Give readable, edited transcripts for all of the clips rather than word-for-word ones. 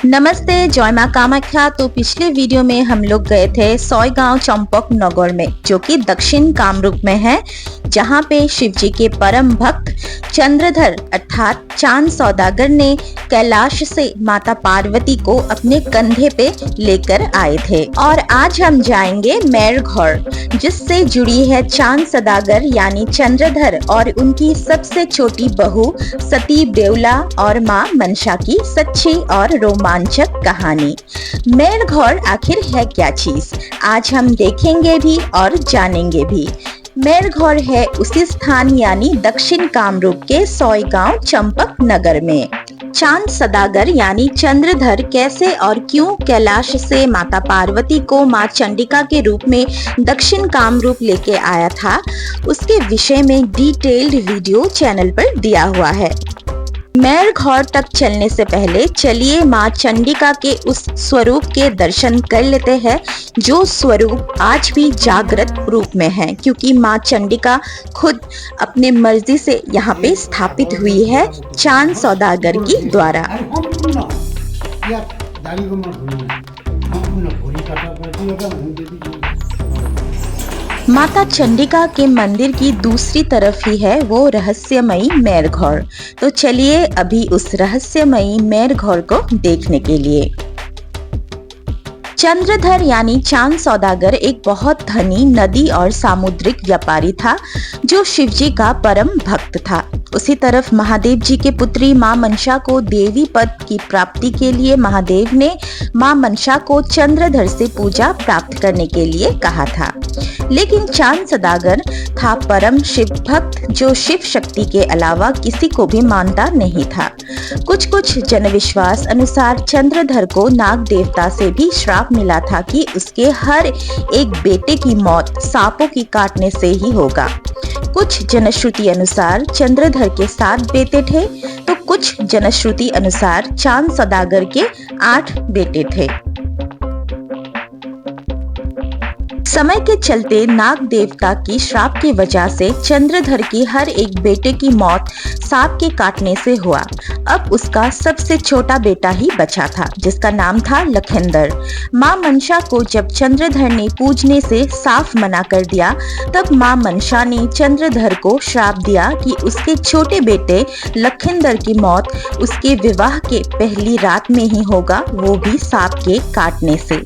नमस्ते, जय माँ कामाख्या। तो पिछले वीडियो में हम लोग गए थे सोयगांव चंपक नगर में, जो कि दक्षिण कामरूप में है, जहाँ पे शिव जी के परम भक्त चंद्रधर अर्थात चांद सौदागर ने कैलाश से माता पार्वती को अपने कंधे पे लेकर आए थे। और आज हम जाएंगे मेरघौर, जिससे जुड़ी है चांद सौदागर यानी चंद्रधर और उनकी सबसे छोटी बहू सती बेउला और माँ मनसा की सच्ची और रोमांचक कहानी। मेरघौर आखिर है क्या चीज, आज हम देखेंगे भी और जानेंगे भी। मेरघौर है उसी स्थान यानी दक्षिण कामरूप के सोयगांव चंपक नगर में। चांद सौदागर यानी चंद्रधर कैसे और क्यों कैलाश से माता पार्वती को माँ चंडिका के रूप में दक्षिण कामरूप लेके आया था, उसके विषय में डिटेल्ड वीडियो चैनल पर दिया हुआ है। मेरघौर तक चलने से पहले चलिए माँ चंडिका के उस स्वरूप के दर्शन कर लेते हैं, जो स्वरूप आज भी जागृत रूप में है, क्योंकि माँ चंडिका खुद अपने मर्जी से यहाँ पे स्थापित हुई है चांद सौदागर की द्वारा। माता चंडिका के मंदिर की दूसरी तरफ ही है वो रहस्यमयी मेरघौर। तो चलिए अभी उस रहस्यमयी मेरघौर को देखने के लिए। चंद्रधर यानी चांद सौदागर एक बहुत धनी नदी और सामुद्रिक व्यापारी था, जो शिवजी का परम भक्त था। उसी तरफ महादेव जी के पुत्री माँ मनसा को देवी पद की प्राप्ति के लिए महादेव ने माँ मनसा को चंद्रधर से पूजा प्राप्त करने के लिए कहा था। लेकिन चांद सौदागर था परम शिव भक्त, जो शिव शक्ति के अलावा किसी को भी मानता नहीं था। कुछ जनविश्वास अनुसार चंद्रधर को नाग देवता से भी श्राप मिला था कि उसके हर एक बेटे की मौत सांपों की काटने से ही होगा। कुछ जनश्रुति अनुसार चंद्रधर के 7 बेटे थे, तो कुछ जनश्रुति अनुसार चांद सौदागर के 8 बेटे थे। समय के चलते नाग देवता की श्राप की वजह से चंद्रधर की हर एक बेटे की मौत सांप के काटने से हुआ। अब उसका सबसे छोटा बेटा ही बचा था, जिसका नाम था लखिंदर। माँ मनसा को जब चंद्रधर ने पूजने से साफ मना कर दिया, तब माँ मनसा ने चंद्रधर को श्राप दिया कि उसके छोटे बेटे लखिंदर की मौत उसके विवाह के पहली रात में ही होगा, वो भी सांप के काटने से।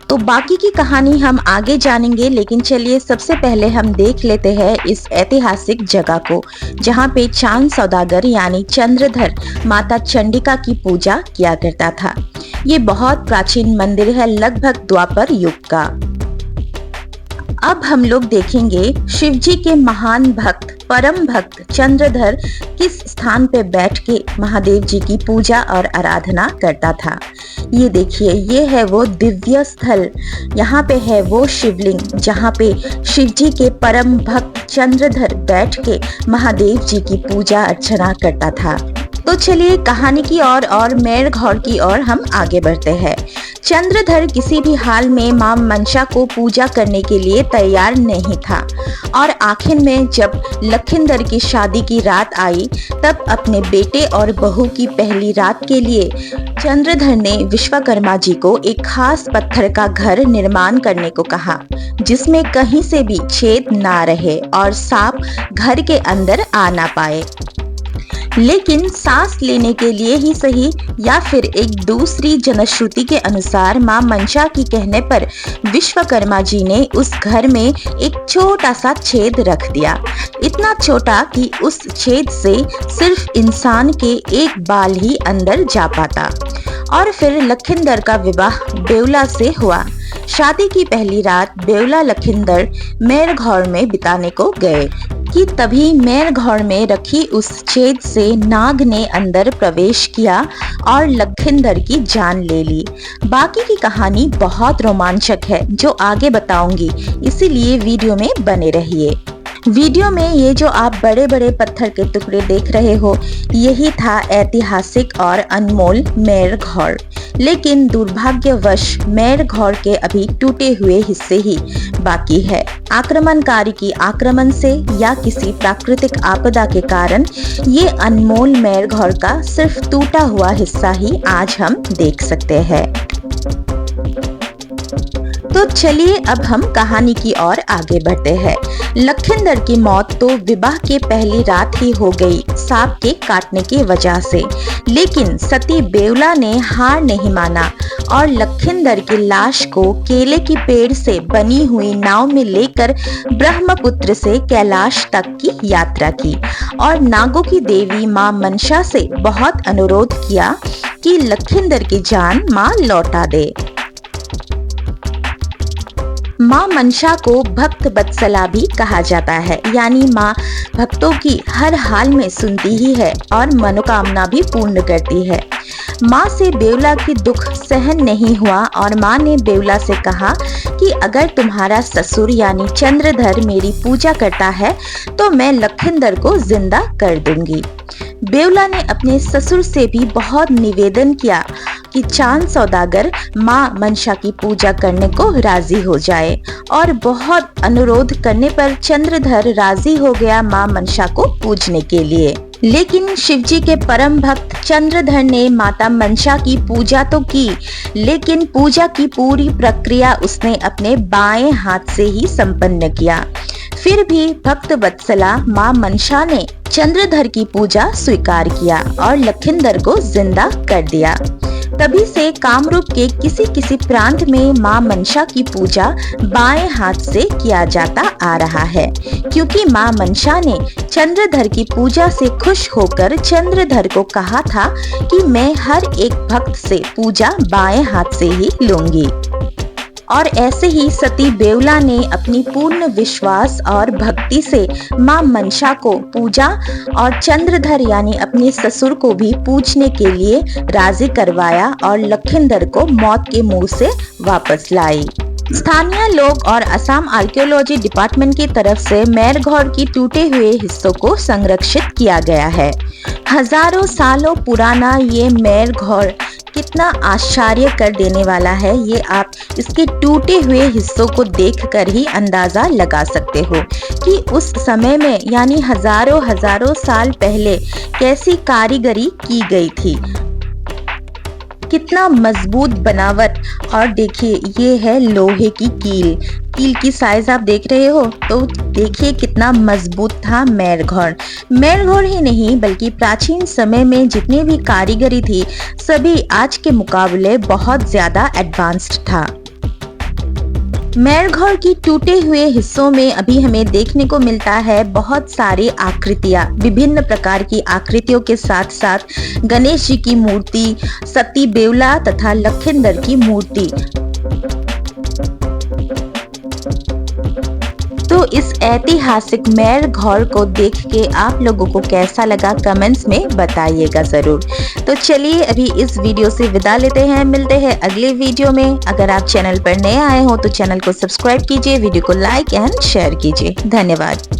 तो बाकी की कहानी हम आगे जानेंगे, लेकिन चलिए सबसे पहले हम देख लेते हैं इस ऐतिहासिक जगह को, जहाँ पे चांद सौदागर यानी चंद्रधर माता चंडिका की पूजा किया करता था। ये बहुत प्राचीन मंदिर है, लगभग द्वापर युग का। अब हम लोग देखेंगे शिवजी के महान भक्त परम भक्त चंद्रधर किस स्थान पे बैठ के महादेव जी की पूजा और आराधना करता था। ये देखिए, ये है वो दिव्य स्थल। यहाँ पे है वो शिवलिंग जहाँ पे शिवजी के परम भक्त चंद्रधर बैठ के महादेव जी की पूजा अर्चना करता था। तो चलिए कहानी की और मेरघौर की ओर हम आगे बढ़ते हैं। चंद्रधर किसी भी हाल में मां मनसा को पूजा करने के लिए तैयार नहीं था, और आखिर में जब लखिंदर की शादी की रात आई, तब अपने बेटे और बहू की पहली रात के लिए चंद्रधर ने विश्वकर्मा जी को एक खास पत्थर का घर निर्माण करने को कहा, जिसमें कहीं से भी छेद ना रहे और सांप घर के अंदर आ ना पाए। लेकिन सांस लेने के लिए ही सही या फिर एक दूसरी जनश्रुति के अनुसार मां मनसा की कहने पर विश्वकर्मा जी ने उस घर में एक छोटा सा छेद रख दिया, इतना छोटा कि उस छेद से सिर्फ इंसान के एक बाल ही अंदर जा पाता। और फिर लखिंदर का विवाह बेउला से हुआ। शादी की पहली रात बेउला लखिंदर मेरघौर में बिताने को गए कि तभी मेरघौर में रखी उस छेद से नाग ने अंदर प्रवेश किया और लखिंदर की जान ले ली। बाकी की कहानी बहुत रोमांचक है, जो आगे बताऊंगी, इसीलिए वीडियो में बने रहिए। वीडियो में ये जो आप बड़े बड़े पत्थर के टुकड़े देख रहे हो, यही था ऐतिहासिक और अनमोल मेर घौर। लेकिन दुर्भाग्यवश मेर घौर के अभी टूटे हुए हिस्से ही बाकी है। आक्रमणकारी की आक्रमण से या किसी प्राकृतिक आपदा के कारण ये अनमोल मेर घौर का सिर्फ टूटा हुआ हिस्सा ही आज हम देख सकते हैं। तो चलिए अब हम कहानी की ओर आगे बढ़ते हैं। लखिंदर की मौत तो विवाह के पहली रात ही हो गई सांप के काटने की वजह से, लेकिन सती बेवला ने हार नहीं माना और लखिंदर की लाश को केले की पेड़ से बनी हुई नाव में लेकर ब्रह्मपुत्र से कैलाश तक की यात्रा की और नागों की देवी मां मनसा से बहुत अनुरोध किया कि लखिंदर की जान मां लौटा दे। मां मनसा को भक्त वत्सला भी कहा जाता है, यानी मां भक्तों की हर हाल में सुनती ही है और मनोकामना भी पूर्ण करती है। मां से बेवला की दुख सहन नहीं हुआ और मां ने बेवला से कहा कि अगर तुम्हारा ससुर यानी चंद्रधर मेरी पूजा करता है तो मैं लखिंदर को जिंदा कर दूंगी। बेवला ने अपने ससुर से भी बहुत निवेदन किया कि चांद सौदागर मां मनसा की पूजा करने को राजी हो जाए और बहुत अनुरोध करने पर चंद्रधर राजी हो गया मां मनसा को पूजने के लिए। लेकिन शिवजी के परम भक्त चंद्रधर ने माता मनसा की पूजा तो की, लेकिन पूजा की पूरी प्रक्रिया उसने अपने बाएं हाथ से ही संपन्न किया। फिर भी भक्त वत्सला मां मनसा ने चंद्रधर की पूजा स्वीकार किया और लखिंदर को जिंदा कर दिया। तभी से कामरूप के किसी किसी प्रांत में मां मनसा की पूजा बाएं हाथ से किया जाता आ रहा है, क्योंकि मां मनसा ने चंद्रधर की पूजा से खुश होकर चंद्रधर को कहा था कि मैं हर एक भक्त से पूजा बाएं हाथ से ही लूंगी। और ऐसे ही सती बेवला ने अपनी पूर्ण विश्वास और भक्ति से मां मनसा को पूजा और चंद्रधर यानी अपने ससुर को भी पूजने के लिए राजी करवाया और लखिंदर को मौत के मुंह से वापस लाई। स्थानीय लोग और असम आर्कियोलॉजी डिपार्टमेंट की तरफ से मेर घौर की टूटे हुए हिस्सों को संरक्षित किया गया है। हजारों सालों पुराना ये मेर घौर कितना आश्चर्य कर देने वाला है, ये आप इसके टूटे हुए हिस्सों को देखकर ही अंदाजा लगा सकते हो कि उस समय में यानी हजारों साल पहले कैसी कारीगरी की गई थी। कितना मजबूत बनावट, और देखिए ये है लोहे की कील की साइज आप देख रहे हो, तो देखिए कितना मजबूत था मेर घौर ही नहीं बल्कि प्राचीन समय में जितनी भी कारीगरी थी सभी आज के मुकाबले बहुत ज्यादा एडवांस्ड था। मेर घौर की टूटे हुए हिस्सों में अभी हमें देखने को मिलता है बहुत सारी आकृतियां, विभिन्न प्रकार की आकृतियों के साथ साथ गणेश जी की मूर्ति, सती बेवला तथा लखिंदर की मूर्ति। तो इस ऐतिहासिक मेर घौर को देख के आप लोगों को कैसा लगा कमेंट्स में बताइएगा जरूर। तो चलिए अभी इस वीडियो से विदा लेते हैं, मिलते हैं अगले वीडियो में। अगर आप चैनल पर नए आए हो तो चैनल को सब्सक्राइब कीजिए, वीडियो को लाइक एंड शेयर कीजिए। धन्यवाद।